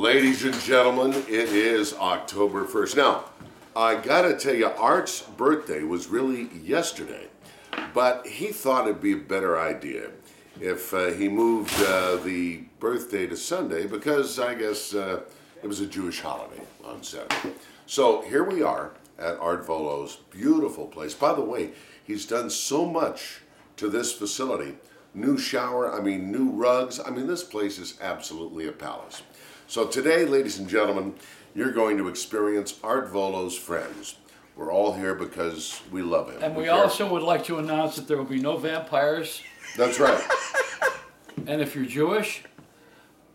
Ladies and gentlemen, it is October 1st. Now, I gotta tell you, Art's birthday was really yesterday, but he thought it'd be a better idea if he moved the birthday to Sunday because I guess it was a Jewish holiday on Saturday. So here we are at Art Vuolo's beautiful place. By the way, he's done so much to this facility. New shower, new rugs. This place is absolutely a palace. So today, ladies and gentlemen, you're going to experience Art Vuolo's friends. We're all here because we love him. And we also would like to announce that there will be no vampires. That's right. And if you're Jewish,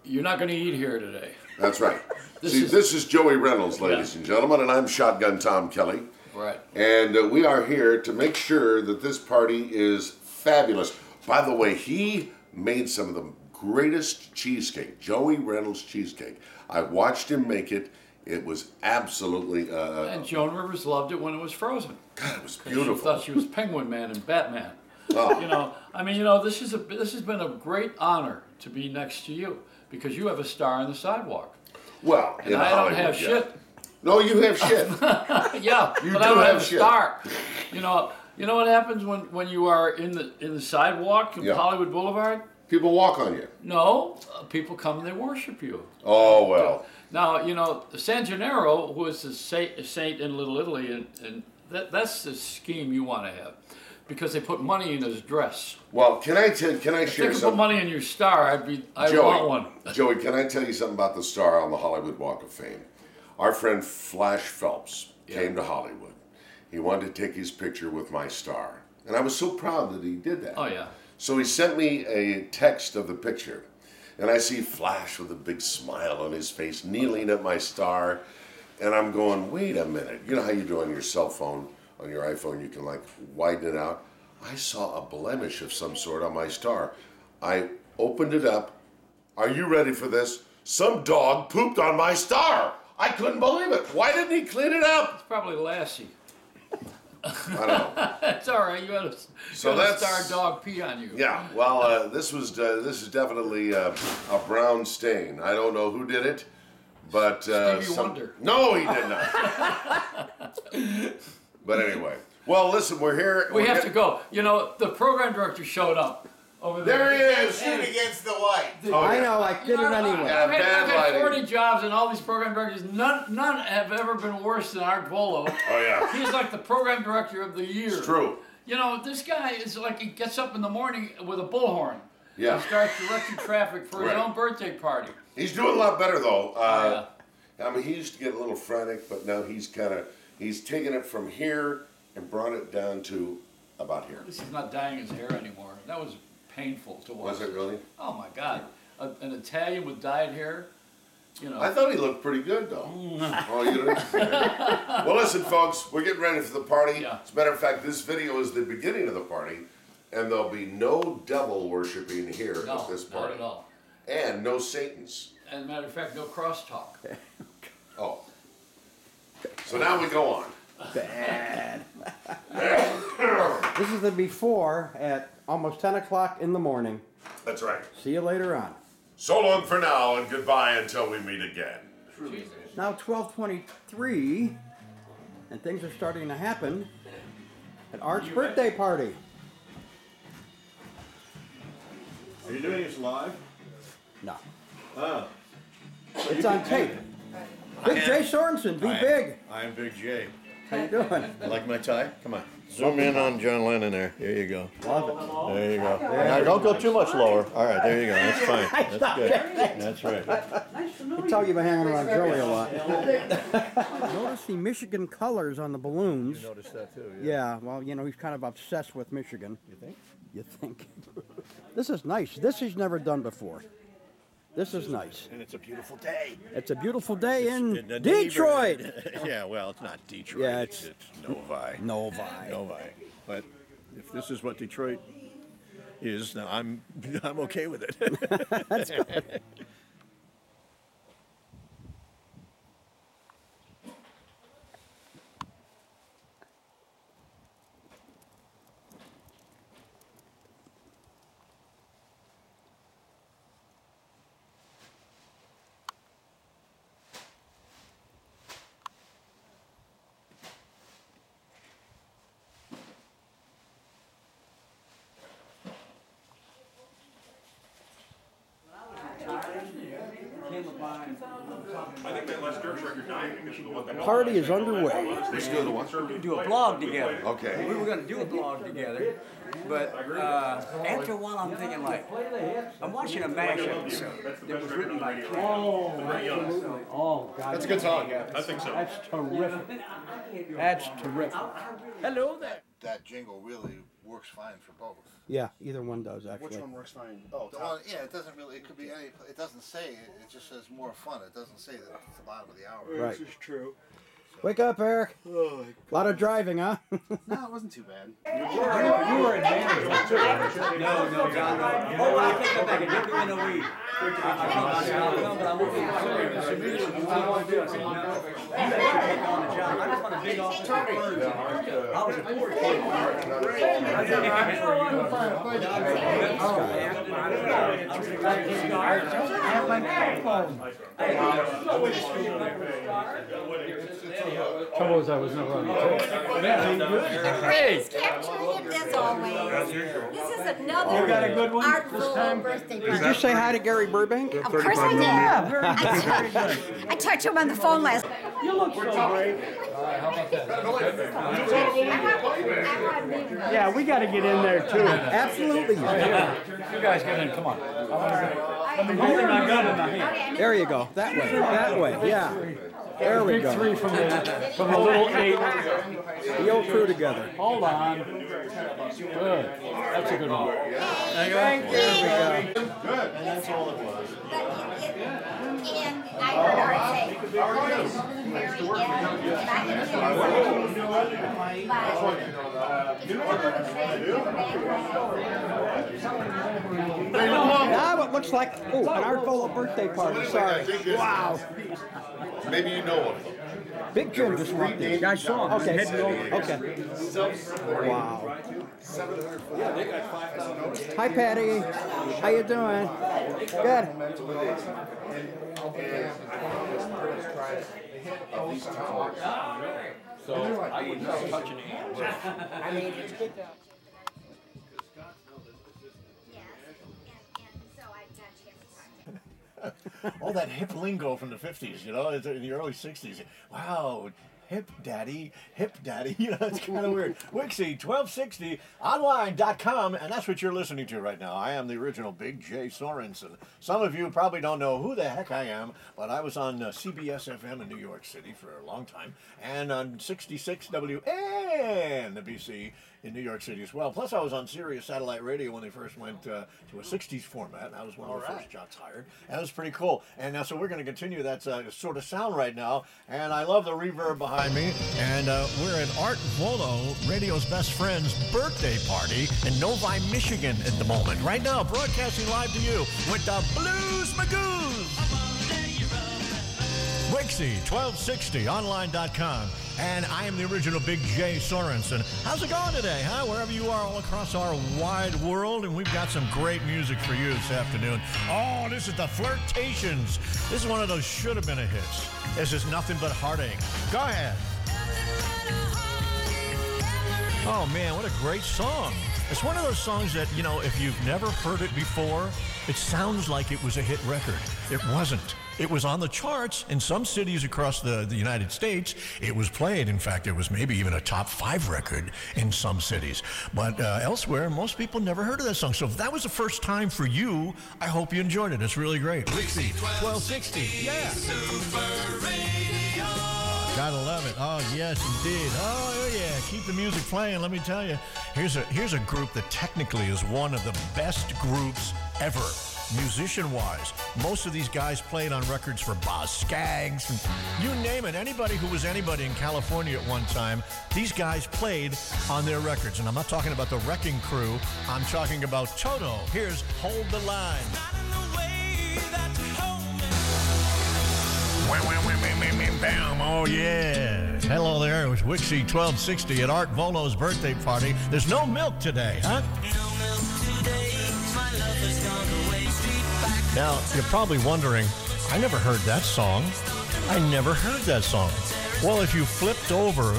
you're not going to eat here today. That's right. This is Joey Reynolds, ladies and gentlemen, and I'm Shotgun Tom Kelly. Right. And we are here to make sure that this party is fabulous. By the way, he made some of the greatest cheesecake, Joey Reynolds cheesecake. I watched him make it. It was absolutely... and Joan Rivers loved it when it was frozen. God, it was beautiful. She thought she was Penguin Man and Batman. Oh. This has been a great honor to be next to you because you have a star on the sidewalk. Well, and I don't have shit. No, you have shit. Yeah, but I don't have a star. You know what happens when you are in the sidewalk in Hollywood Boulevard? People walk on you. No, people come and they worship you. Oh, well. Now, San Gennaro was a saint in Little Italy, and that's the scheme you want to have, because they put money in his dress. Well, can I share if they could something? put money in your star, I want one. Joey, can I tell you something about the star on the Hollywood Walk of Fame? Our friend Flash Phelps came to Hollywood. He wanted to take his picture with my star, and I was so proud that he did that. Oh, yeah. So he sent me a text of the picture, and I see Flash with a big smile on his face, kneeling at my star, and I'm going, wait a minute. You know how you do on your cell phone, on your iPhone, you can widen it out? I saw a blemish of some sort on my star. I opened it up. Are you ready for this? Some dog pooped on my star. I couldn't believe it. Why didn't he clean it up? It's probably Lassie. I don't know. It's all right. You had a star dog pee on you. Yeah. Well, this is definitely a brown stain. I don't know who did it, but Stevie Wonder. No, he did not. But anyway, well, listen, we're here. We have to go. The program director showed up over there. There he is. Shoot against the light. I know. I did it anyway. Yeah, I've had 40 jobs, and all these program directors, none have ever been worse than Art Vuolo. Oh, yeah. He's like the program director of the year. It's true. This guy is like, he gets up in the morning with a bullhorn. Yeah. He starts directing traffic for his own birthday party. He's doing a lot better, though. He used to get a little frantic, but now he's taken it from here and brought it down to about here. At least he's not dyeing his hair anymore. That was painful to watch. Was it really? Oh, my God. An Italian with dyed hair. I thought he looked pretty good, though. Oh, you didn't? Well, listen, folks, we're getting ready for the party. Yeah. As a matter of fact, this video is the beginning of the party, and there'll be no devil worshiping here at this party. Not at all. And no Satans. As a matter of fact, no crosstalk. Oh. So now we go on. Bad. This is the before at almost 10 o'clock in the morning. That's right. See you later on. So long for now, and goodbye until we meet again. Now 12:23, and things are starting to happen at Art's birthday party. Are you doing this live? No. Oh. It's on tape. Big Jay Sorensen, be big. I am Big J. How you doing? You like my tie? Come on. Zoom in on John Lennon there. There you go. Love it. There you go. Now don't go too much lower. All right, there you go. That's fine. That's good. That's right. I can tell you've been hanging around Joey a lot. Notice the Michigan colors on the balloons. You noticed that too, Yeah, well, he's kind of obsessed with Michigan. You think? You think? This is nice. This he's never done before. This is nice. And it's a beautiful day. It's a beautiful day in Detroit. Yeah, well, it's not Detroit. Yeah, it's Novi. Novi. But if this is what Detroit is, now I'm okay with it. That's good. Party is underway. Let's do the one. Do a blog together. Okay. We were going to do a blog together, but after a while I'm thinking like, I'm watching a MASH episode that was written by Trump. Oh, God. That's a good song, yeah. I think so. That's terrific. That's terrific. Hello there. That jingle really works fine for both. Yeah, either one does, actually. Which one works fine? Oh, The one, yeah, it doesn't really. It could be any. It doesn't say. It just says more fun. It doesn't say that it's the bottom of the hour. Right. This is true. Wake up, Eric. A lot of driving, huh? No, it wasn't too bad. You were advantage too. No, John. No. Oh, I take that back. It didn't do in the week. I but I'm looking for service. What do you want to do? I said, no. You guys should take on the job. I just want a big office. I was a poor kid. Trouble is, I was never on the tape. Hey! Capturing it as always. This is another Art Vuolo birthday party. Did you say hi to Gary Burbank? Of course I did. I talked to him on the phone last. You look so great. How about that? Yeah, we got to get in there, too. Absolutely. You guys get in, come on. There you go. That way. That way. Yeah. There we Big go. three from the little 8. The old crew together. Hold on. Good. That's a good one. Thank you. There we go. Good. That's all it was. And I heard Art say, Now it looks like, an Art Vuolo birthday party. Sorry. Wow. Maybe you know of them. Big Jim just walked in. I saw him. Okay. Okay. Wow. Hi, Patty. How you doing? Good. So I would not touch any hands. I mean, it's good to. All that hip lingo from the 50s, you know, in the early 60s. Wow, hip daddy, you know, it's kind of weird. Wixie, 1260, online.com, and that's what you're listening to right now. I am the original Big J Sorensen. Some of you probably don't know who the heck I am, but I was on CBS FM in New York City for a long time, and on 66 WNBC in New York City as well. Plus, I was on Sirius Satellite Radio when they first went to a 60s format. I was one of the first jocks hired. And that was pretty cool. And so we're going to continue that sort of sound right now. And I love the reverb behind me. And we're at Art Vuolo, radio's best friend's birthday party in Novi, Michigan at the moment. Right now, broadcasting live to you with the Blues Magoos. Wixie, 1260, online.com. And I am the original Big J Sorensen. How's it going today, huh? Wherever you are all across our wide world, and we've got some great music for you this afternoon. Oh, this is the Flirtations. This is one of those should have been a hits. This is Nothing But Heartache. Go ahead. Oh, man, what a great song. It's one of those songs that, you know, if you've never heard it before, it sounds like it was a hit record. It wasn't. It was on the charts in some cities across the United States. It was played. In fact, it was maybe even a top 5 record in some cities. But elsewhere, most people never heard of that song. So if that was the first time for you, I hope you enjoyed it. It's really great. Wixie, 1260. Yeah. Super Radio. Gotta love it. Oh, yes, indeed. Oh, yeah. Keep the music playing. Let me tell you. Here's a group that technically is one of the best groups ever. Musician-wise, most of these guys played on records for Boz Scaggs, and you name it. Anybody who was anybody in California at one time, these guys played on their records. And I'm not talking about the Wrecking Crew. I'm talking about Toto. Here's Hold the Line. Bam. Oh, yeah. Hello there. It was Wixie 1260 at Art Vuolo's birthday party. There's no milk today, huh? Now, you're probably wondering, I never heard that song. I never heard that song. Well, if you flipped over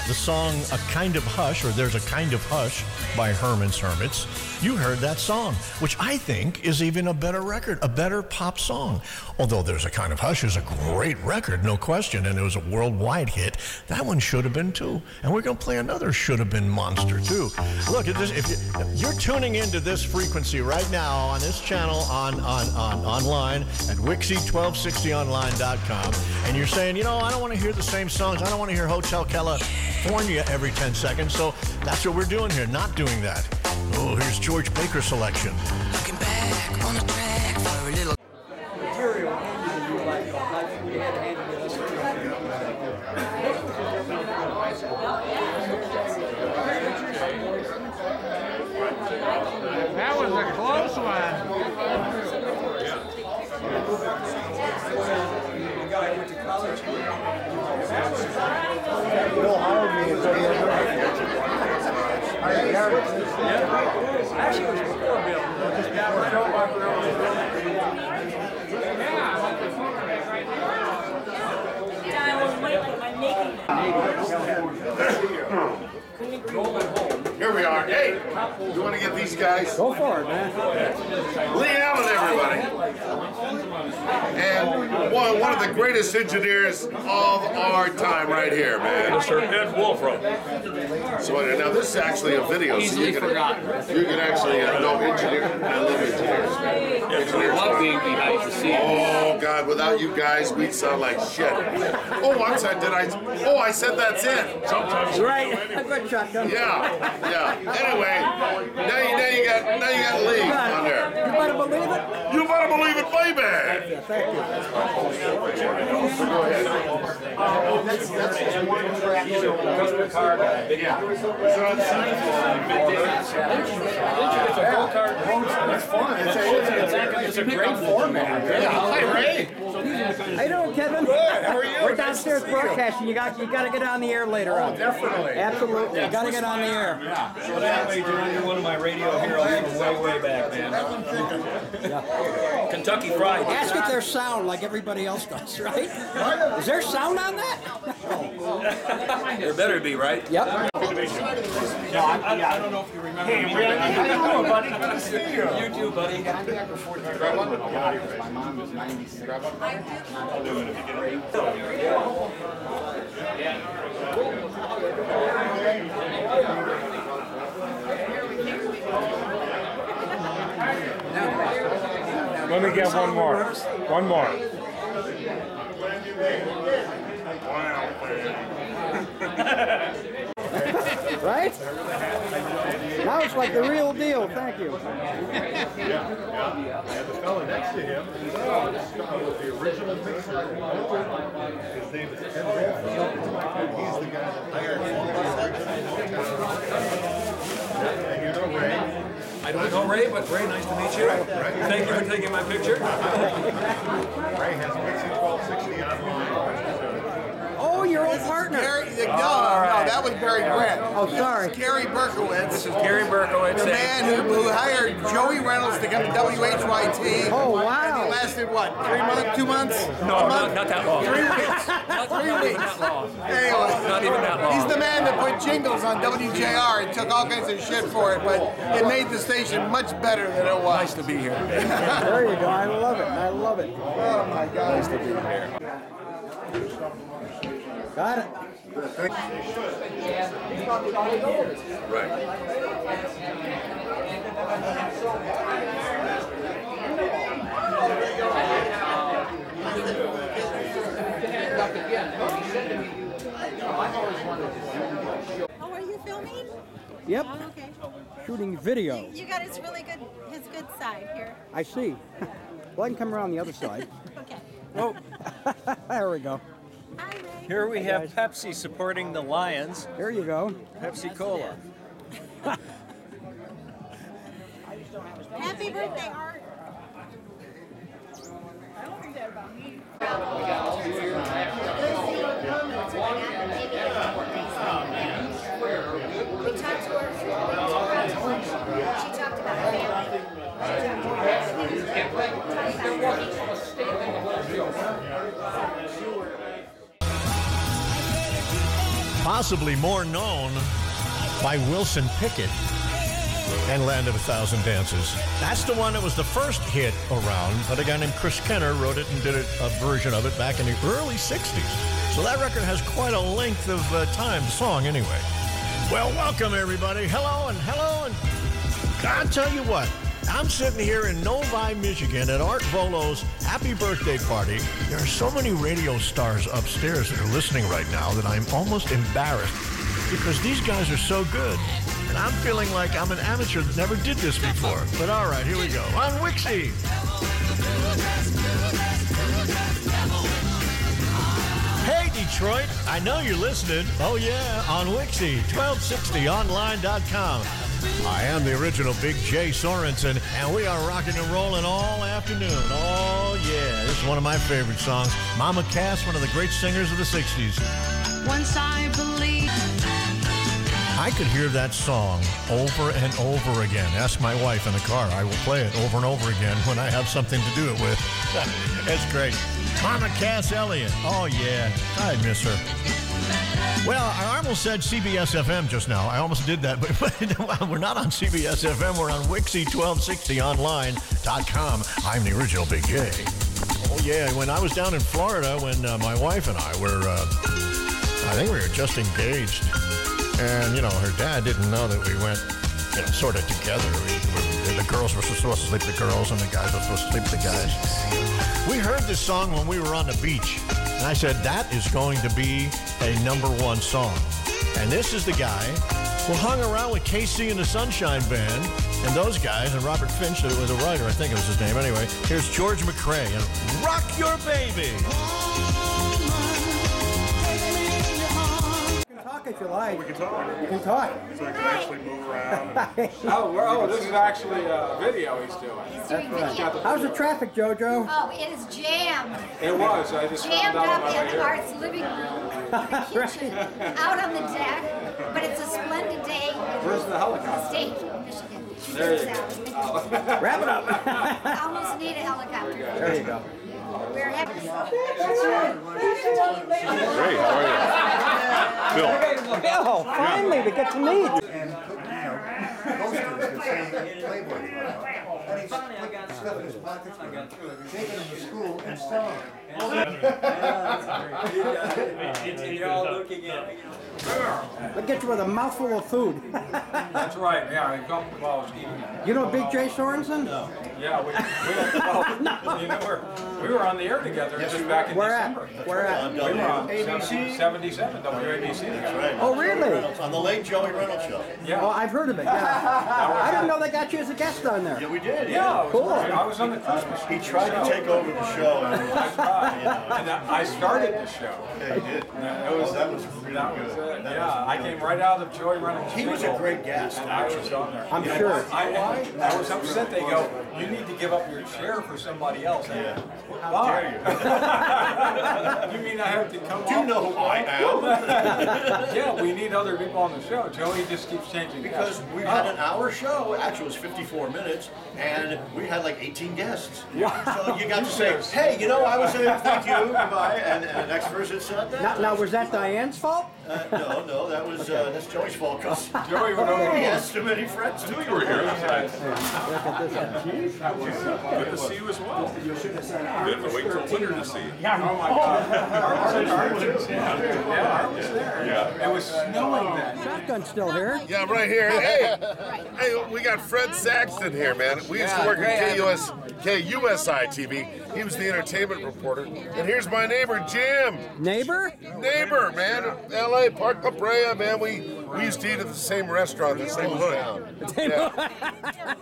the song A Kind of Hush, or There's a Kind of Hush by Herman's Hermits, you heard that song, which I think is even a better record, a better pop song. Although There's a Kind of Hush is a great record, no question, and it was a worldwide hit. That one should have been too. And we're going to play another should have been monster too. Look, if you're tuning into this frequency right now on this channel online at Wixie1260online.com, and you're saying, you know, I don't want to hear the same songs. I don't want to hear Hotel California every 10 seconds. So that's what we're doing here, not doing that. Oh, here's George Baker's selection. Looking back on the track for a little Material handed to you like we had to hand it to us. That was a close one. The guy went to college. Bill hired me and said, Actually, it was before Bill. Here we are. Hey, you want to get these guys? Go for it, man. Lee Allen, everybody. And one of the greatest engineers of our time right here, man. Mr. Ed Wolfram. So now this is actually a video. Easily forgotten. You can actually no engineer. I love engineers, man. Engineers. I love being behind the scenes. Oh God! Without you guys, we'd sound like shit. Oh, I'm sorry. I said that's it. Sometimes Right. Good shotgun. Yeah. Anyway, now you got Lee on there. You better believe it. You better believe it, baby. Thank you. Go ahead. it's a great format. Hi, Ray. How you doing, Kevin? Good, how are you? We're downstairs broadcasting. You got to get on the air later on. definitely. Absolutely. You got to get on the air. So that way, John, you're one of my radio heroes from way back, man. Kentucky Fried. Ask if there's sound like everybody else does, right? Is there sound on that? There better be, right? Yep. I don't know if you remember. Hey, How you doing, buddy? Good to see you. You too, buddy. My mom is 96. Let me get one more. One more. Right? Now it's like the real deal. Thank you. And the fellow next to him is the original mixer. His name is Ed Vuolo. He's the guy that hired and you know Ray. I don't know Ray, but Ray, nice to meet you. Thank you for taking my picture. Ray has Wixie 1260 online. Oh, your old partner. No, that was Barry Brett. Oh, sorry. Gary Berkowitz. This is Gary Berkowitz. The man who hired Joey Reynolds to come to WHYT. Oh, And wow. he lasted what, 3 months, 2 months? No, not that long. 3 weeks. Not 3 even weeks. that long. Anyway, Not even that long. he's the man that put jingles on WJR and took all kinds of shit for it, but it made the station much better than it was. Nice to be here today. There you go. I love it. I love it. Oh my God. Nice to be here. Got it. Right. Oh, are you filming? Yep. Oh, okay. Shooting video. You got his good side here. I see. Well, I can come around the other side. Okay. Oh, there we go. Hi, Ray. Here we have Pepsi supporting the Lions. There you go. Pepsi Cola. Happy birthday, Art. We talked to her. She talked about her Possibly more known by Wilson Pickett and Land of a Thousand Dances. That's the one that was the first hit around, but a guy named Chris Kenner wrote it and did a version of it back in the early 60s. So that record has quite a length of time, the song anyway. Well, welcome everybody. Hello, and I'll tell you what. I'm sitting here in Novi, Michigan at Art Vuolo's happy birthday party. There are so many radio stars upstairs that are listening right now that I'm almost embarrassed because these guys are so good. And I'm feeling like I'm an amateur that never did this before. But all right, here we go. On Wixie. Hey, Detroit, I know you're listening. Oh, yeah, on Wixie, 1260online.com. I am the original Big J Sorensen, and we are rocking and rolling all afternoon. Oh, yeah, this is one of my favorite songs. Mama Cass, one of the great singers of the 60s. Once I believe. I could hear that song over and over again. Ask my wife in the car. I will play it over and over again when I have something to do it with. It's great. Mama Cass Elliott. Oh, yeah, I miss her. Well, I almost said CBS FM just now. I almost did that, but we're not on CBS FM. We're on Wixie1260online.com. I'm the original Big J. Oh, yeah, when I was down in Florida, when my wife and I were, I think we were just engaged. And, you know, her dad didn't know that we went, you know, sort of together. The girls were supposed to sleep with the girls, and the guys were supposed to sleep with the guys. We heard this song when we were on the beach. And I said, that is going to be a #1 song. And this is the guy who hung around with KC and the Sunshine Band and those guys, and Robert Finch, that was a writer, I think it was his name. Anyway, here's George McCrae and Rock Your Baby. You can talk if you like. We can talk. You can talk. So I can actually move around. This is actually a video he's doing. That's right. How's the traffic, JoJo? Oh, it is jammed. It was. I just Jammed found out up on my way in here. Art's living room, the kitchen, out on the deck. But it's a splendid day. Where's the helicopter? State, Michigan. There you go. Wrap it up. Almost need a helicopter. There you go. We're happy. Great, how are you? Bill. Bill, finally, we get to meet. And posters that say Playboy. And he's putting stuff in his pockets, taking them to school and selling We'll get you with a mouthful of food. That's right. Yeah, I come while I was eating. You know Big J Sorensen? No. Yeah, we were on the air together just back in December. Where at? We were on ABC 77 WABC. That's right. Oh, really? On the late Joey Reynolds show. Yeah. Oh, I've heard of it, yeah. I didn't know they got you as a guest on there. Yeah, we did. Yeah, Cool. I was on the Christmas. He tried to take over the show. I tried. And I started the show. Yeah, he did. That was really good. Yeah, I came right out of Joey Reynolds. He was a great guest, And I was on there. I'm sure. I was upset. They go, you need to give up your chair for somebody else. Yeah. How dare you? You mean I have to come Do you know who I am? Yeah, we need other people on the show. Joey just keeps changing Because guests. we had an hour show, actually it was 54 minutes, and we had like 18 guests. So you got to say, hey, you know, I was there, thank you, goodbye, and the next person said that. Now, was that Diane's fault? No, that was that's Joey's fault, because Joey went over. he has too many friends. I knew you were here. Look at this. Good to see you as well. We have to wait till winter to see you. Oh my God. Art was there. Yeah. It was snowing then. Shotgun's still here. Yeah, I'm right here. Hey, we got Fred Saxton here, man. We used to work at KUSI TV. He was the entertainment reporter. And here's my neighbor, Jim. Neighbor, man. L.A. Park La Brea, man. We used to eat at the same restaurant, the same hood. Yeah.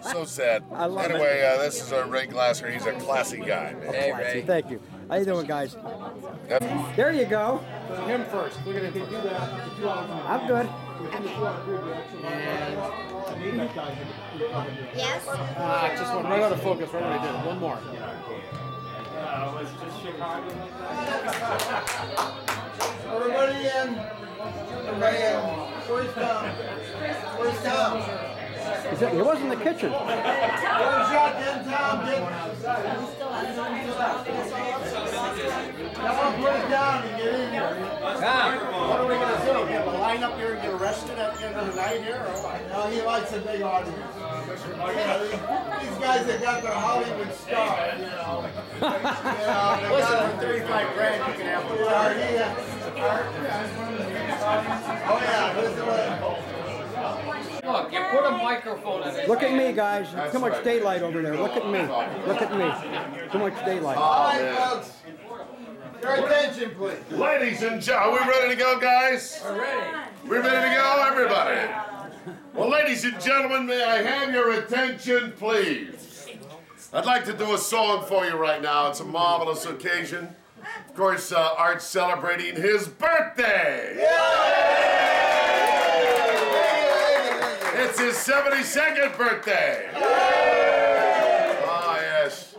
So sad. Anyway, this is Ray Glasser. He's a classy guy, man. Hey, Ray. Thank you. How you doing, guys? Yep. There you go. Him first. Look at him. I'm good. Yes? Just one. Right out of focus. Right when I did it. One more. Everybody in. Everybody in. Where's Tom? Where's Tom? He was in the kitchen. One shot, then Tom did. Come on, put it down and get in here. Tom, what are we going to do? Get a line up here and get arrested at the end of the night here? No, he likes a big audience. These guys that got their Hollywood star, you know. Listen, for 35 grand, you can have one. Oh yeah, listen to it. Look, you put a microphone in it. Look at me, guys. There's too much daylight over there. Look at me. Look at me. Too much daylight. All right, folks. Your attention, please. Ladies and gentlemen, are we ready to go, guys? We're ready. We're ready to go, everybody. Well, ladies and gentlemen, may I have your attention, please? I'd like to do a song for you right now. It's a marvelous occasion. Of course, Art's celebrating his birthday. It's his 72nd birthday. Oh, yes.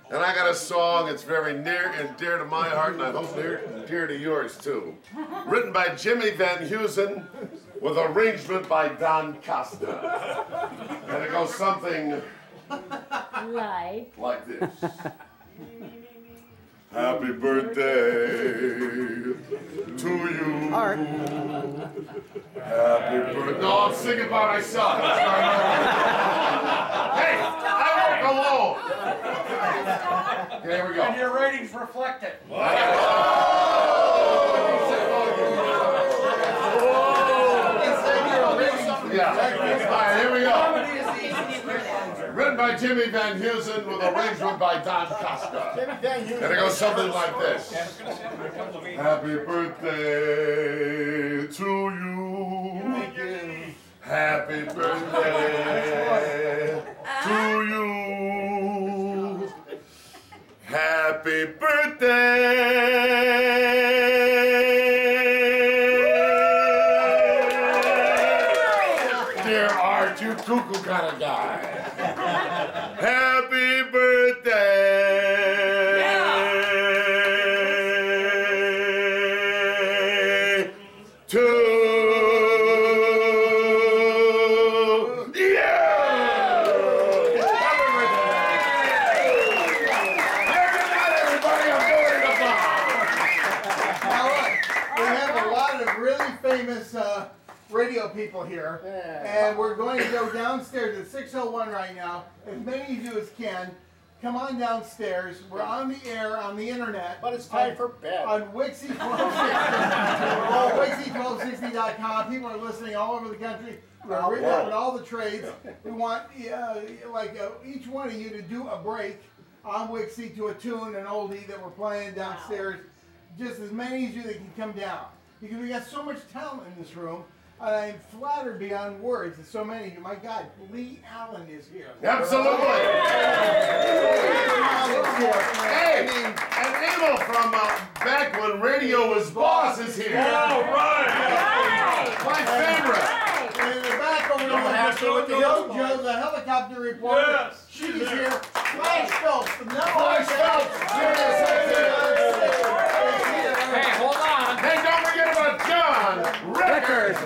And I got a song that's very near and dear to my heart, and I hope near and dear to yours, too. Written by Jimmy Van Heusen, with arrangement by Don Costa. And it goes something like this. Happy birthday to you. Art. Happy birthday. No, I'm singing by myself. Hey, I won't go alone. Okay, here we go. And your ratings reflect it. Yeah. All right, here we go. Written by Jimmy Van Heusen with arrangement by Don Costa. And it goes something like this. Happy birthday to you. Happy birthday to you. Happy birthday. Dear Art, you cuckoo kind of guy. Happy birthday to you. Happy birthday, everybody. I'm going to bar. Now look, we have a lot of really famous radio people here, and we're going to go downstairs at 6:01 right now. As many of you as can, come on downstairs. We're on the air, on the internet. But it's time for bed. On Wixie1260.com. People are listening all over the country. We're written up in all the trades. We want each one of you to do a break on Wixie to a tune, an oldie that we're playing downstairs. Just as many as you that can come down. Because we got so much talent in this room. I'm flattered beyond words that so many of you. My God, Lee Allen is here. Absolutely. Hey, and Emil from back when radio was boss is here. Oh, right. My favorite. And in the back over there, Joe, the helicopter reporter. Yes. She's here. Flash Phelps. Flash Phelps. Hey, hold on. Hey, don't forget about John Rickers.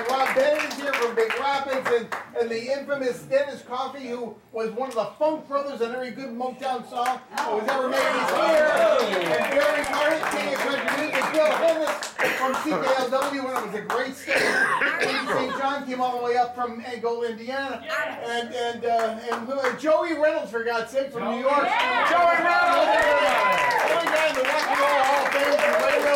Rob Bennett is here from Big Rapids, and the infamous Dennis Coffey, who was one of the Funk Brothers on every good Motown song that was ever made. He's here. And Barry Martin, King of Country Music, Bill Hillis from CKLW when it was a great station. Andy St. John came all the way up from Angola, Indiana. And Joey Reynolds, for God's sake, from New York. Joey Reynolds! Only guy in the Rock and Roll Hall of Fame from radio.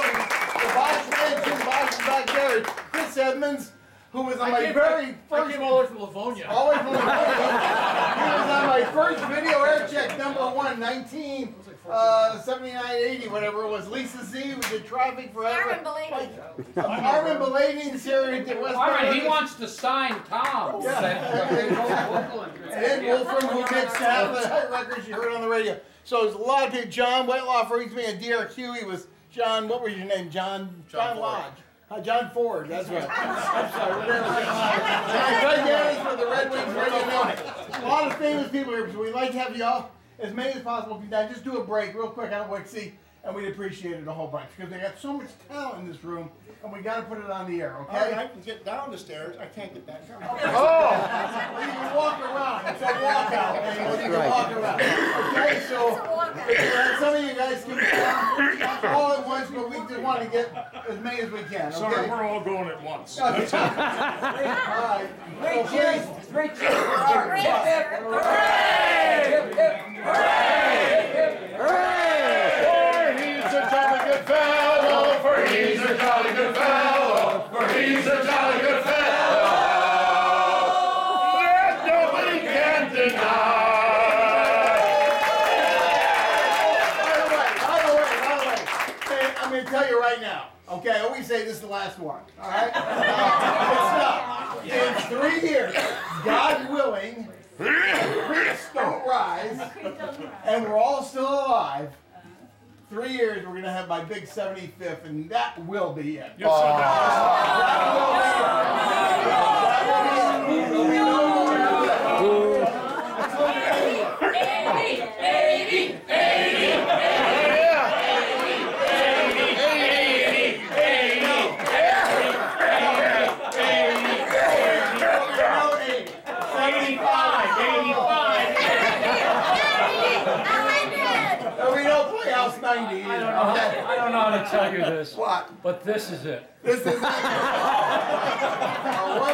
The Bosch man, Jim Bosch is back there. Chris Edmonds, who was on my very first... I came all the way from Livonia. All the way from Livonia. He was on my first video air check, #1, 1979-80, whatever it was. Lisa Z, we did Traffic Forever. Armin Belating. Armin Belating's here in West Armin, he wants to sign Tom. And Ed Wolfram, who mixed half the records you heard on the radio. So there's a lot of people. John Whitelaw for me at DRQ. He was John, what was your name? John Lodge. John Ford, that's right. I'm sorry. Greg Yannis for the Red Wings Radio Network. A lot of famous people here, so we'd like to have you all, as many as possible, come down. Just do a break real quick on Wixie. and we'd appreciate it a whole bunch because they got so much talent in this room, and we got to put it on the air, okay? All right, I can get down the stairs. I can't get back up. Oh! You can walk around. It's a walkout, man. You can walk around. Okay, so some of you guys can get down all at once, but we just want to get as many as we can, okay? Sorry, we're all going at once. Okay. All right. Great cheers. Great cheers for Art. Great. Hip, hip, hooray! Hip, hip, hooray! Hooray! For he's a jolly good fellow, for he's a jolly good fellow, for he's a jolly good fellow that nobody can deny. By the way, hey, I'm going to tell you right now, okay? I always say this is the last one, all right? In 3 years, God willing, creeks don't rise, and we're all still alive. 3 years, we're going to have my big 75th, and that will be it. Yes, sir. I don't know how to tell you this. What? But this is it. This is it. One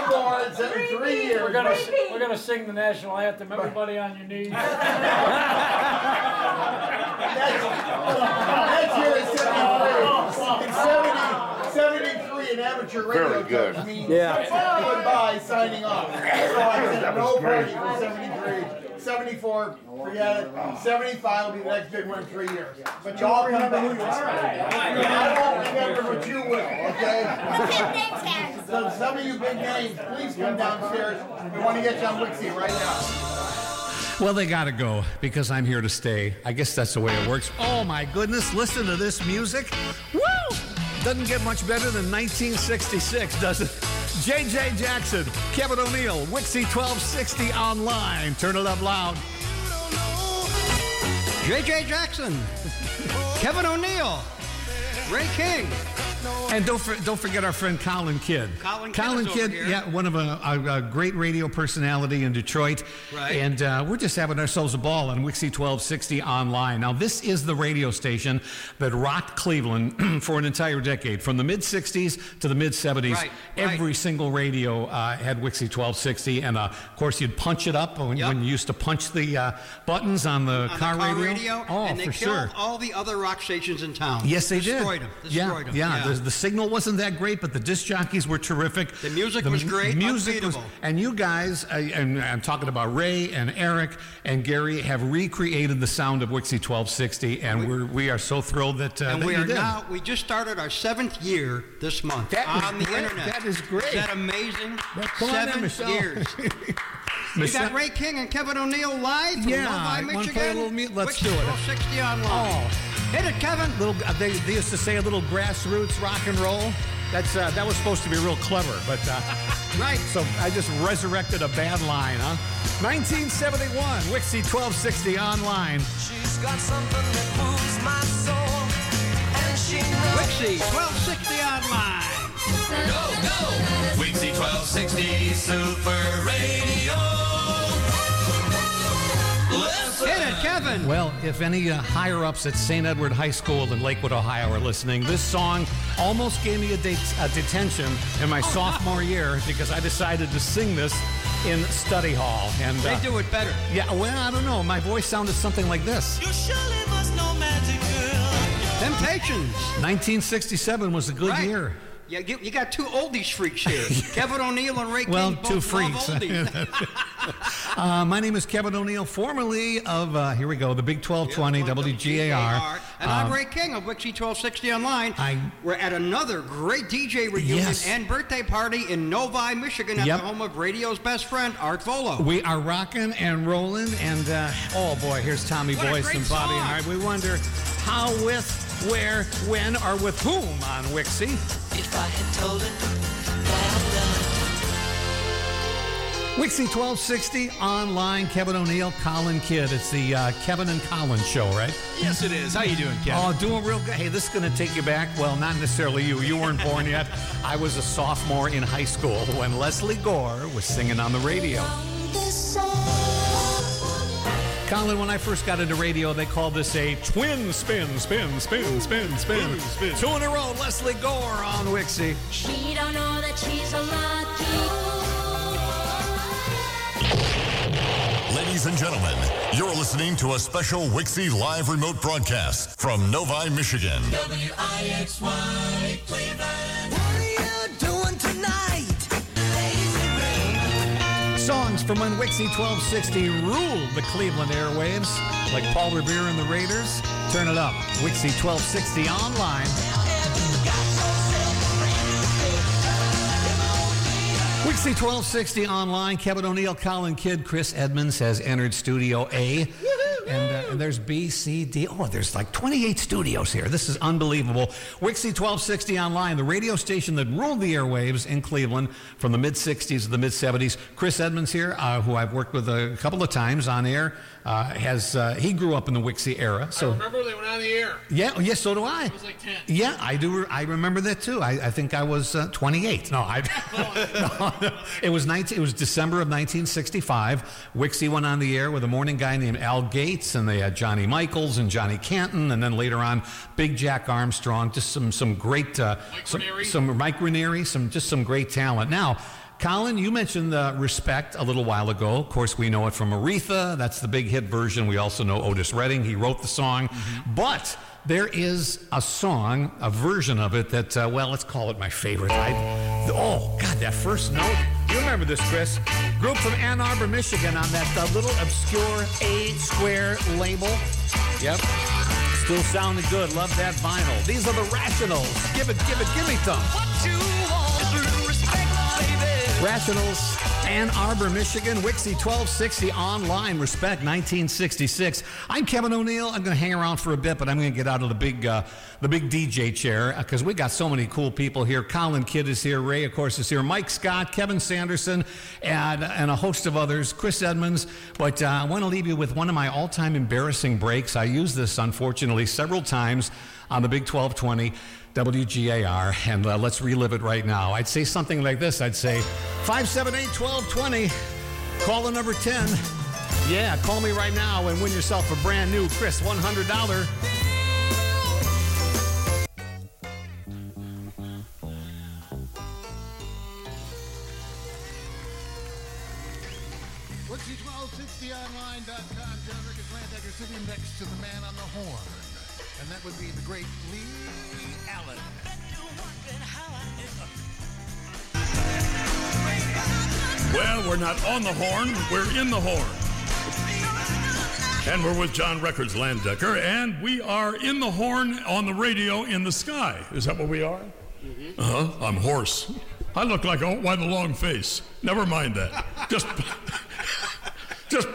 more, it's every 3 years. We're gonna sing the national anthem. Everybody on your knees. Next year is 73. It's 73 in amateur radio judge means goodbye, signing off. So I said no party for 73. 74, forget it. 75 will be the next big one in 3 years. But you all remember who you are. I won't remember, but you will, okay? So some of you big names, please come downstairs. We want to get you on Wixie right now. Well, they gotta go because I'm here to stay. I guess that's the way it works. Oh my goodness, listen to this music. Woo! Doesn't get much better than 1966, does it? J.J. Jackson, Kevin O'Neill, Wixie 1260 online. Turn it up loud. J.J. Jackson, Kevin O'Neill, Ray King. And don't forget our friend Colin Kidd. Colin Kidd, yeah, one of a great radio personality in Detroit. Right. And we're just having ourselves a ball on Wixie 1260 online. Now, this is the radio station that rocked Cleveland for an entire decade. From the mid-'60s to the mid-'70s, every single radio had Wixie 1260. And, of course, you'd punch it up when you used to punch the buttons on the car radio. Oh, and they for killed sure. all the other rock stations in town. Yes, they Destroyed did. Destroyed them. Yeah. The signal wasn't that great, but the disc jockeys were terrific. The music was great, unbeatable. And you guys, and I'm talking about Ray and Eric and Gary, have recreated the sound of Wixie 1260, and we are so thrilled that we just started our 7th year this month on the internet. That is great. Is that amazing? Come on 7 years. We got Ray King and Kevin O'Neill live from Novi, Michigan. Let's do it. 1260 online. Oh. Hit it, Kevin. They used to say a little grassroots rock and roll. That was supposed to be real clever, but right. So I just resurrected a bad line, huh? 1971, Wixie 1260 online. She's got something that moves my soul, and she knows. Wixie 1260 online. Go! Wixie 1260 Super Radio. Hit it, Kevin. Well, if any higher-ups at St. Edward High School in Lakewood, Ohio are listening, this song almost gave me a detention in my sophomore year because I decided to sing this in study hall. And they do it better. Yeah, well, I don't know. My voice sounded something like this. You surely must know Magic Girl. Temptations. 1967 was a good year. Yeah, you got two oldies freaks here. Kevin O'Neill and Ray King. Well, both two freaks. My name is Kevin O'Neill, formerly of, here we go, the Big 1220, WGAR. And I'm Ray King of Wixie 1260 Online. We're at another great DJ reunion and birthday party in Novi, Michigan, at the home of radio's best friend, Art Vuolo. We are rocking and rolling, and oh boy, here's Tommy Boyce and Bobby Hart. We wonder how, with, where, when, or with whom on Wixie. If I had told it that I Wixie 1260 online. Kevin O'Neill, Colin Kidd. It's the Kevin and Colin show, right? Yes, it is. How you doing, Kevin? Oh, doing real good. Hey, this is going to take you back. Well, not necessarily you. You weren't born yet. I was a sophomore in high school when Leslie Gore was singing on the radio. Colin, when I first got into radio, they called this a twin spin. 2 in a row, Leslie Gore on Wixie. She don't know that she's a lucky. Ladies and gentlemen, you're listening to a special Wixie live remote broadcast from Novi, Michigan. WIXY Cleveland. What are you doing tonight? Songs from when Wixie 1260 ruled the Cleveland airwaves, like Paul Revere and the Raiders. Turn it up. Wixie 1260 online. Wixie 1260 online. Kevin O'Neill, Colin Kidd, Chris Edmonds has entered Studio A. And there's B, C, D. Oh, there's like 28 studios here. This is unbelievable. Wixie 1260 online, the radio station that ruled the airwaves in Cleveland from the mid-60s to the mid-70s. Chris Edmonds here, who I've worked with a couple of times on air, he grew up in the Wixie era. So I remember they went on the air. Yeah, yes, so do I. I was like 10. Yeah, I do. I remember that too. I think I was 28. No, it was December of 1965. Wixie went on the air with a morning guy named Al Gates, and they had Johnny Michaels and Johnny Canton, and then later on Big Jack Armstrong. Just some great some Mike Ranieri, some great talent. Now, Colin, you mentioned Respect a little while ago. Of course, we know it from Aretha. That's the big hit version. We also know Otis Redding. He wrote the song. Mm-hmm. But there is a song, a version of it that, let's call it my favorite. Oh, God, that first note. You remember this, Chris? Group from Ann Arbor, Michigan on that little obscure A-square label. Yep. Still sounding good. Love that vinyl. These are the Rationals. Give me some. Rationals, Ann Arbor, Michigan, Wixie 1260 online, Respect 1966. I'm Kevin O'Neill. I'm going to hang around for a bit, but I'm going to get out of the big DJ chair because we got so many cool people here. Colin Kidd is here. Ray, of course, is here. Mike Scott, Kevin Sanderson, and a host of others. Chris Edmonds. But I want to leave you with one of my all-time embarrassing breaks. I use this, unfortunately, several times on the Big 1220. WGAR, and let's relive it right now. I'd say something like this. I'd say 578-1220, call the number 10. Yeah, call me right now and win yourself a brand new Chris $100. Wixie1260online.com. John Ricketts Landecker sitting next to the man on the horn, and that would be the great Lee Allen. Well, we're not on the horn, we're in the horn. And we're with John Records Landecker, and we are in the horn on the radio in the sky. Is that what we are? Mm-hmm. I'm hoarse. I look like why the long face. Never mind that. Just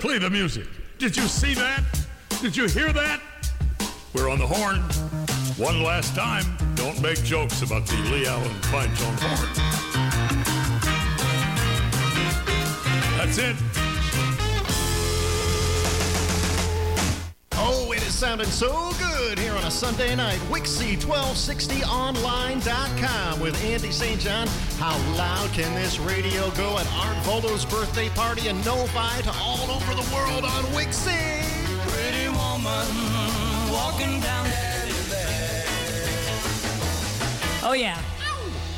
play the music. Did you see that? Did you hear that? We're on the horn. One last time, don't make jokes about the Lee Allen fine tone horn. That's it. Oh, it is sounding so good here on a Sunday night. Wixie1260online.com with Andy St. John. How loud can this radio go at Art Vuolo's birthday party in Novi to all over the world on Wixie? Pretty woman walking down. Oh, yeah.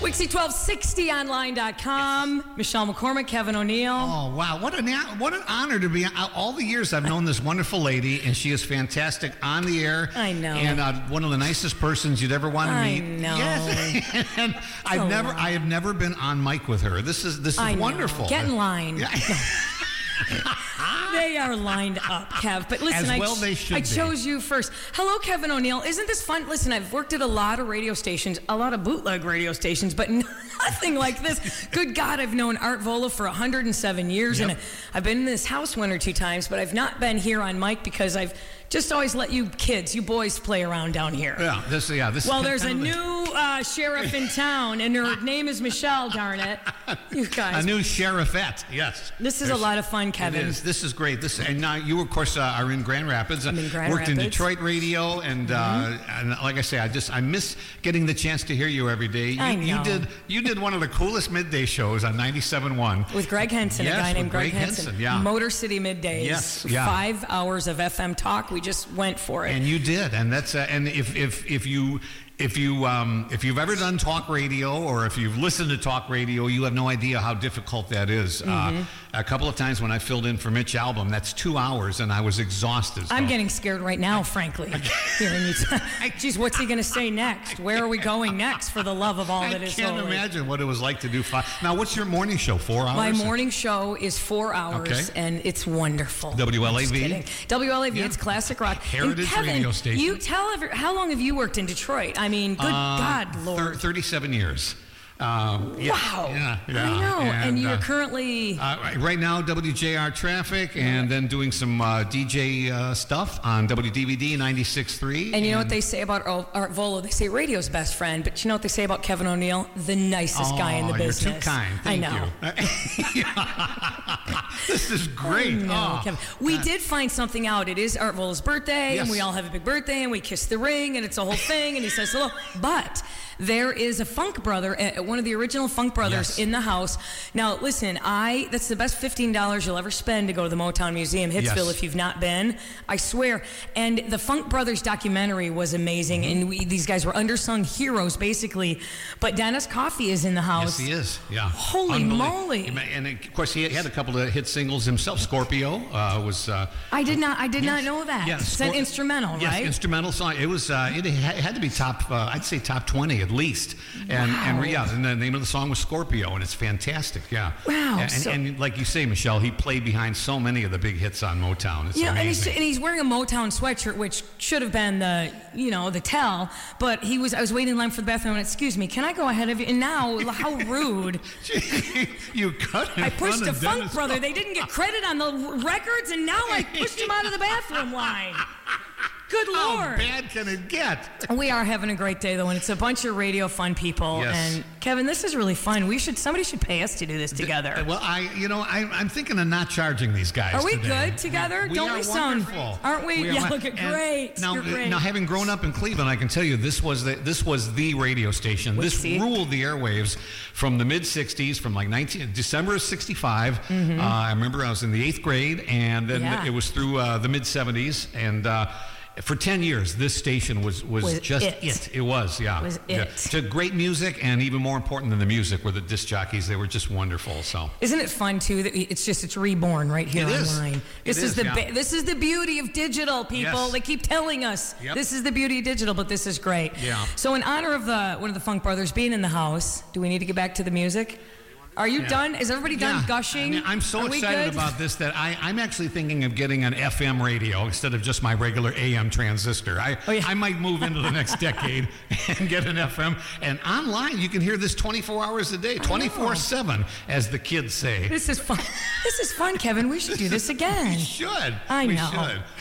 Wixie1260online.com. Michelle McCormick, Kevin O'Neill. Oh, wow. What an honor to be. All the years I've known this wonderful lady, and she is fantastic on the air. I know. And one of the nicest persons you'd ever want to meet. I know. Yes. And I have never been on mic with her. This is wonderful. Get in line. Yeah. They are lined up, Kev. But listen, I chose you first. Hello, Kevin O'Neill. Isn't this fun? Listen, I've worked at a lot of radio stations, a lot of bootleg radio stations, but nothing like this. Good God, I've known Art Vuolo for 107 years, and I've been in this house one or two times, but I've not been here on mic because I've just always let you boys play around down here. Yeah, this well, there's a new sheriff in town, and her name is Michelle, darn it. You guys. A new sheriffette, yes. This is a lot of fun, Kevin. It is. This is great. And now you, of course, are in Grand Rapids. I'm in Grand Worked Rapids. in Detroit radio, and like I say, I miss getting the chance to hear you every day. I know. You did one of the coolest midday shows on 97.1. With Greg Henson, yes, a guy named Greg Henson. Yeah. Motor City Middays. Yes, yeah. 5 hours of FM talk. We just went for it. And you did, and that's and if you've ever done talk radio or if you've listened to talk radio, you have no idea how difficult that is. A couple of times when I filled in for Mitch Albom, that's 2 hours, and I was exhausted. I'm getting scared right now, frankly. Hearing you. Geez, what's he going to say next? Where are we going next? For the love of all that is holy. I can't imagine what it was like to do 5. Now, what's your morning show? 4 hours? My morning show is 4 hours, and it's wonderful. WLAV. WLAV. Yeah. It's classic rock. Heritage Kevin, radio station. You tell how long have you worked in Detroit? I mean, good God, Lord. 37 years. Wow. Yeah, I know. And you're currently... right now, WJR Traffic, and then doing some DJ stuff on WDVD 96.3. And you know what they say about Art Vuolo? They say radio's best friend, but you know what they say about Kevin O'Neill? The nicest guy in the business. You're too kind. Thank you. This is great. Kevin. We did find something out. It is Art Vuolo's birthday, and we all have a big birthday, and we kiss the ring, and it's a whole thing, and he says hello. But... there is a funk brother, one of the original funk brothers in the house. Now, listen, that's the best $15 you'll ever spend to go to the Motown Museum, Hitsville, if you've not been. I swear. And the Funk Brothers documentary was amazing, and these guys were undersung heroes, basically. But Dennis Coffey is in the house. Yes, he is. Yeah. Holy moly. And, of course, he had a couple of hit singles himself. Scorpio was... I did not know that. Yeah, it's an instrumental, right? Yes, instrumental song. It was. It had to be top, I'd say top 20 at least. And the name of the song was Scorpio, and it's fantastic. Yeah. Wow. And like you say, Michelle, he played behind so many of the big hits on Motown. It's amazing. And he's wearing a Motown sweatshirt, which should have been the tell. But I was waiting in line for the bathroom, and excuse me, can I go ahead of you? And now, how rude. You cut in I pushed front a of funk Dennis brother. They didn't get credit on the records, and now I pushed him out of the bathroom line. Good Lord. How bad can it get? We are having a great day, though, and it's a bunch of radio fun people. Yes. And Kevin, this is really fun. Somebody should pay us to do this together. Well, I'm thinking of not charging these guys. Are we today. good together? We Don't are we sound? wonderful. Aren't we? Yeah, look at great. Now, You're great. Now, having grown up in Cleveland, I can tell you this was the radio station. This ruled the airwaves from the mid '60s, from like December of '65. Mm-hmm. I remember I was in the 8th grade, and then it was through the mid '70s, and. For 10 years, this station was just it. It was, yeah. Was yeah. it. So great music, and even more important than the music were the disc jockeys. They were just wonderful. So isn't it fun too that it's reborn right here online? This is the beauty of digital, people. Yes. They keep telling us this is the beauty of digital, but this is great. Yeah. So in honor of one of the Funk Brothers being in the house, do we need to get back to the music? Are you done? Is everybody done gushing? I'm so excited about this that I'm actually thinking of getting an FM radio instead of just my regular AM transistor. I might move into the next decade and get an FM. And online, you can hear this 24 hours a day, 24/7, as the kids say. This is fun. This is fun, Kevin. We should do this again. We should.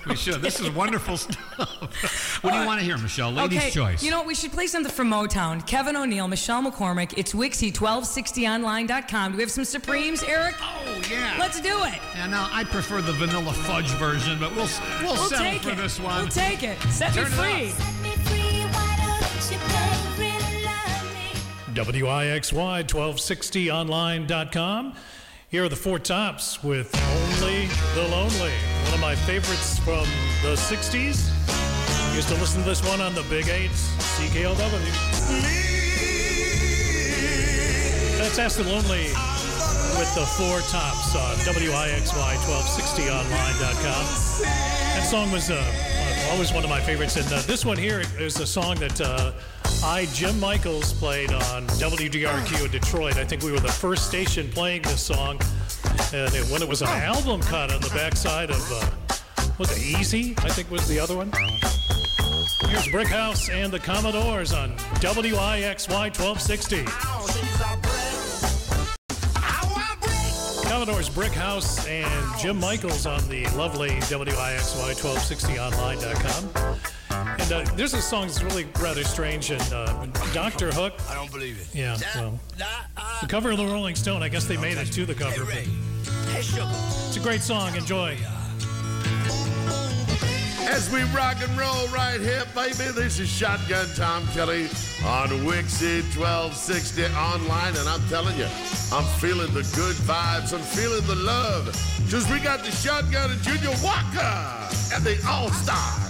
We should. This is wonderful stuff. What do you want to hear, Michelle? Ladies' choice. You know what? We should play something from Motown. Kevin O'Neill, Michelle McCormick. It's Wixie1260online.com. Do we have some Supremes, Eric? Oh, yeah. Let's do it. Yeah, now, I prefer the vanilla fudge version, but we'll settle for this one. We'll take it. Set me free. WIXY 1260online.com. Here are the Four Tops with Only the Lonely. One of my favorites from the 60s. Used to listen to this one on the Big 8s, CKLW. That's Ask the Lonely with the Four Tops on WIXY1260online.com. That song was always one of my favorites. And this one here is a song that Jim Michaels played on WDRQ in Detroit. I think we were the first station playing this song. And when it was an album cut on the backside of, was it Easy? I think was the other one. Here's Brick House and the Commodores on WIXY 1260. Commodore's Brick House and Jim Michaels on the lovely WIXY1260online.com. And there's a song that's really rather strange, and Dr. Hook. I don't believe it. Yeah, well, the cover of the Rolling Stone, I guess they made it to the cover. It's a great song. Enjoy. As we rock and roll right here, baby, this is Shotgun Tom Kelly on Wixie 1260 online, and I'm telling you, I'm feeling the good vibes, I'm feeling the love, because we got the Shotgun and Junior Walker and the All-Stars.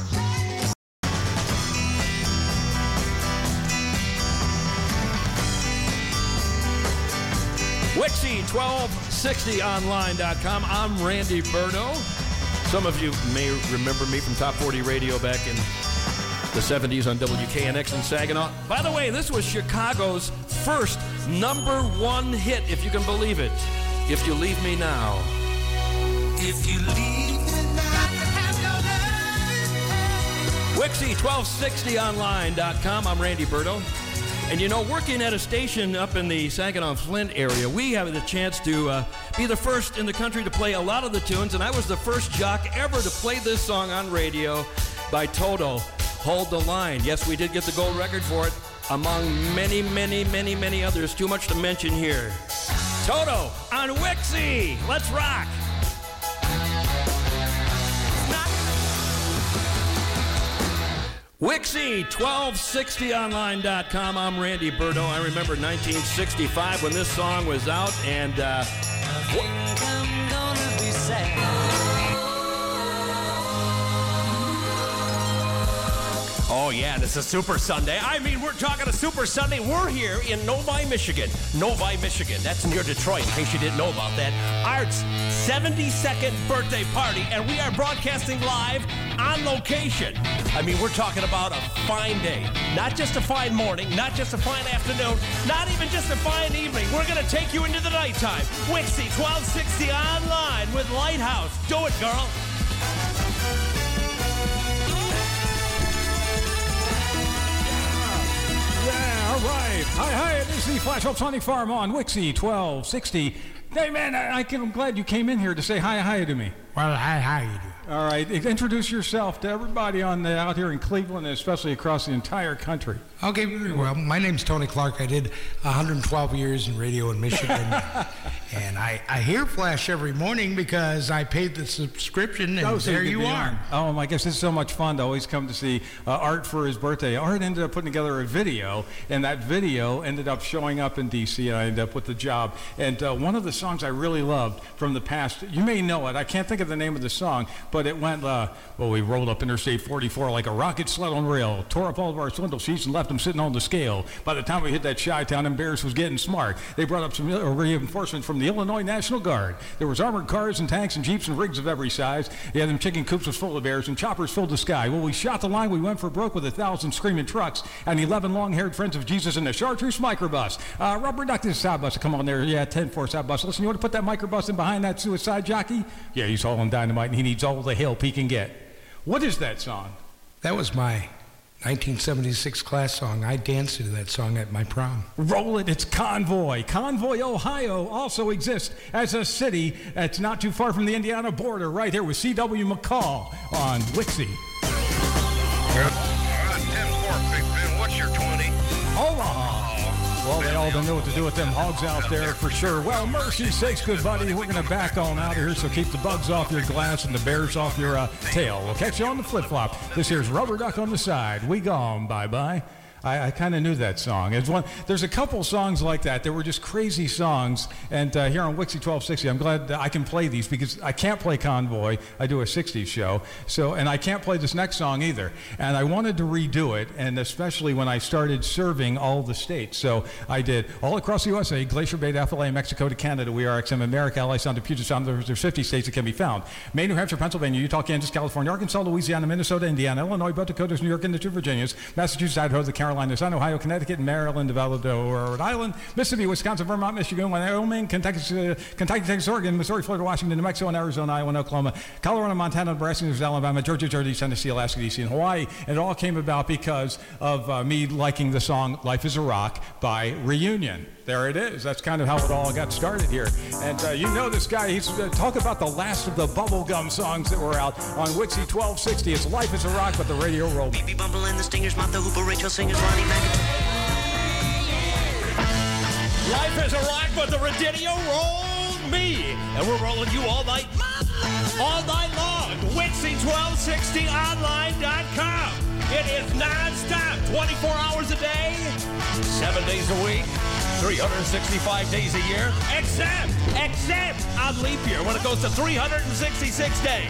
Wixie1260online.com. I'm Randy Berto. Some of you may remember me from Top 40 Radio back in the 70s on WKNX in Saginaw. By the way, this was Chicago's first #1 hit, if you can believe it. If You Leave Me Now. If you leave me now, Wixie1260online.com. I'm Randy Berto. And you know, working at a station up in the Saginaw-Flint area, we have the chance to be the first in the country to play a lot of the tunes, and I was the first jock ever to play this song on radio by Toto, Hold the Line. Yes, we did get the gold record for it, among many, many, many, many others. Too much to mention here. Toto on Wixie. Let's rock. Wixie1260online.com. I'm Randy Berto. I remember 1965 when this song was out, and I think I'm gonna be sad. oh yeah, this is Super Sunday. I mean, we're talking a Super Sunday. We're here in Novi, Michigan. Novi, Michigan. That's near Detroit, in case you didn't know about that. Art's 72nd birthday party, and we are broadcasting live on location. I mean, we're talking about a fine day. Not just a fine morning, not just a fine afternoon, not even just a fine evening. We're going to take you into the nighttime. Wixie 1260 online with Lighthouse. Do it, girl. Yeah, all right. Hi, this is the Flash Sonic Farm on Wixie 1260. Hey, man, I'm glad you came in here to say hi to me. Well, hi, you do. All right, introduce yourself to everybody out here in Cleveland, and especially across the entire country. Okay, well, my name's Tony Clark. I did 112 years in radio in Michigan, and I hear Flash every morning because I paid the subscription, and there you are. Oh, my gosh, it's so much fun to always come to see Art for his birthday. Art ended up putting together a video, and that video ended up showing up in D.C., and I ended up with the job. And one of the songs I really loved from the past, you may know it, I can't think of the name of the song, but it went, we rolled up Interstate 44 like a rocket sled on rail, tore up all of our swindle sheets and left them sitting on the scale. By the time we hit that Chi-Town, them bears was getting smart. They brought up some reinforcements from the Illinois National Guard. There was armored cars and tanks and jeeps and rigs of every size. Yeah, them chicken coops was full of bears and choppers filled the sky. Well, we shot the line, we went for broke with 1,000 screaming trucks and 11 long-haired friends of Jesus in the chartreuse microbus. Rubber duck this side bus, come on there. Yeah, 10-4 side bus. Listen, you want to put that microbus in behind that suicide jockey? Yeah, he's all on dynamite and he needs all the help he can get. What is that song? That was my 1976 class song. I danced to that song at my prom. Roll it, it's Convoy. Convoy, Ohio also exists as a city that's not too far from the Indiana border, right here with C.W. McCall on Wixie. 10-4, Big Ben. What's your 20? Omaha. Well, they all don't know what to do with them hogs out there for sure. Well, mercy sakes, good buddy, we're going to back on out of here, so keep the bugs off your glass and the bears off your tail. We'll catch you on the flip-flop. This here's Rubber Duck on the Side. We gone, bye-bye. I kind of knew that song. There's a couple songs like that. They were just crazy songs. And here on Wixie 1260, I'm glad that I can play these because I can't play Convoy. I do a 60s show. And I can't play this next song either. And I wanted to redo it, and especially when I started serving all the states. So I did all across the USA, Glacier Bay to FLA, Mexico to Canada, We Are XM, America, LA Sound to Puget Sound. There's 50 states that can be found. Maine, New Hampshire, Pennsylvania, Utah, Kansas, California, Arkansas, Louisiana, Minnesota, Indiana, Illinois, both Dakotas, New York, and the two Virginias, Massachusetts, Idaho, the Carolinas, Ohio, Connecticut, Maryland, Nevada, Rhode Island, Mississippi, Wisconsin, Vermont, Michigan, Wyoming, Kentucky, Texas, Oregon, Missouri, Florida, Washington, New Mexico, and Arizona, Iowa, and Oklahoma, Colorado, Montana, Nebraska, New Zealand, Alabama, Georgia, Tennessee, Alaska, D.C., and Hawaii. And it all came about because of me liking the song Life is a Rock by Reunion. there it is. That's kind of how it all got started here. And you know this guy, he's talking about the last of the bubblegum songs that were out on Wixie 1260. It's Life is a Rock with the radio roll. BB Bumble and the Stingers, Martha Hooper, Rachel Singers, Ronnie McIntyre. Life is a Rock with the radio roll me. And we're rolling you all night long. Wixie1260online.com. It is non-stop, 24 hours a day, 7 days a week, 365 days a year, except on leap year when it goes to 366 days.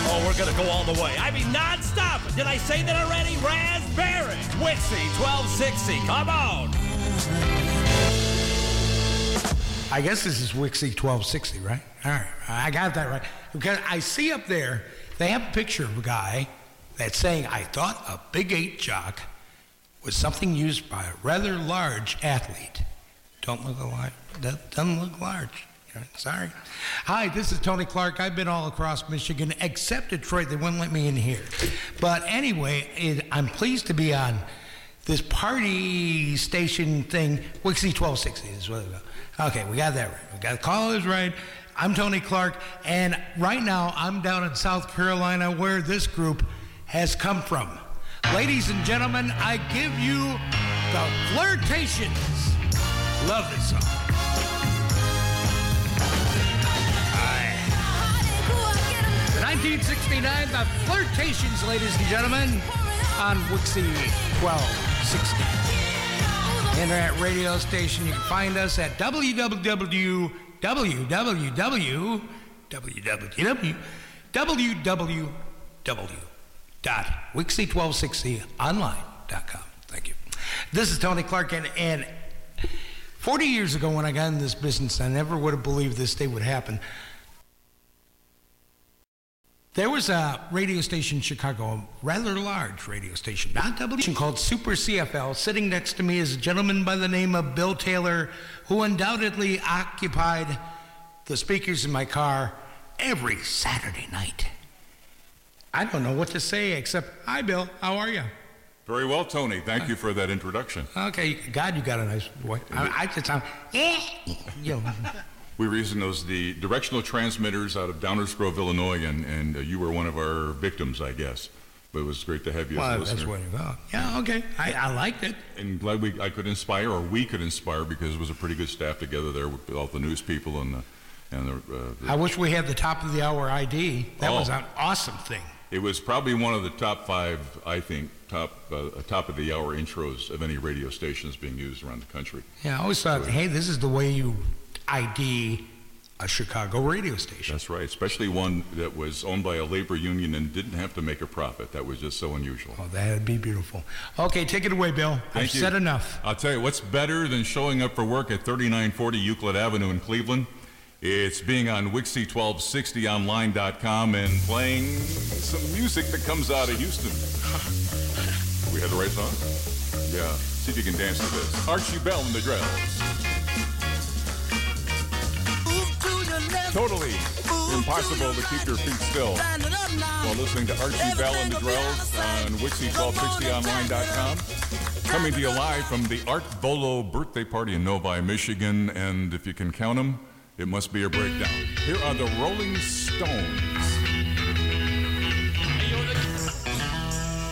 Oh, we're going to go all the way. I mean, non-stop. Did I say that already? Raspberry. Wixie 1260. Come on. I guess this is Wixie 1260, right? All right, I got that right. Because I see up there, they have a picture of a guy that's saying, I thought a Big 8 jock was something used by a rather large athlete. Doesn't look large. Sorry. Hi, this is Tony Clark. I've been all across Michigan, except Detroit. They wouldn't let me in here. But anyway, I'm pleased to be on this party station thing. Wixie 1260 is what it is. Okay, we got that right. We got the callers right. I'm Tony Clark, and right now I'm down in South Carolina where this group has come from. Ladies and gentlemen, I give you the Flirtations. Love this song. 1969, the Flirtations, ladies and gentlemen, on Wixie 1260. Internet radio station. You can find us at www.wixie1260online.com. Thank you. This is Tony Clark, and 40 years ago when I got in this business, I never would have believed this day would happen. There was a radio station in Chicago, a rather large radio station, not W, called Super CFL. Sitting next to me is a gentleman by the name of Bill Taylor, who undoubtedly occupied the speakers in my car every Saturday night. I don't know what to say except, hi, Bill, how are you? Very well, Tony. Thank you for that introduction. Okay, God, you got a nice voice. I just sound, We were using the directional transmitters out of Downers Grove, Illinois, and you were one of our victims, I guess. But it was great to have you as a listener. That's what you got. Yeah, okay. I liked it. And glad we could inspire, because it was a pretty good staff together there with all the news people and the I wish we had the top of the hour ID. That was an awesome thing. It was probably one of the top 5, I think, top of the hour intros of any radio stations being used around the country. Yeah, I always thought, hey, this is the way you ID a Chicago radio station. That's right, especially one that was owned by a labor union and didn't have to make a profit. That was just so unusual. Oh, that'd be beautiful. Okay, take it away, Bill. I've said enough. I'll tell you, what's better than showing up for work at 3940 Euclid Avenue in Cleveland? It's being on Wixie1260online.com and playing some music that comes out of Houston. We had the right song? Yeah. See if you can dance to this. Archie Bell and the Drells. Totally impossible to keep your feet still while listening to Archie Bell and the Drells on Wixie1260online.com. Coming to you live from the Art Vuolo birthday party in Novi, Michigan. And if you can count them, it must be a breakdown. Here are the Rolling Stones.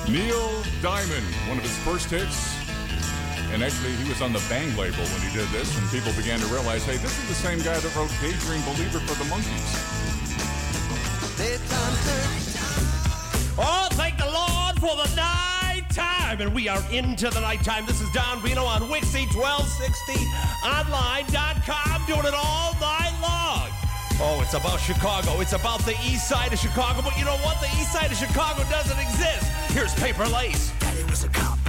Neil Diamond, one of his first hits. And actually, he was on the Bang label when he did this, and people began to realize, hey, this is the same guy that wrote Daydream Believer for the Monkees. Oh, thank the Lord for the night time. And we are into the nighttime. This is Don Vino on Wixie1260online.com, doing it all night long. Oh, it's about Chicago. It's about the east side of Chicago. But you know what? The east side of Chicago doesn't exist. Here's Paper Lace. Daddy was a cop.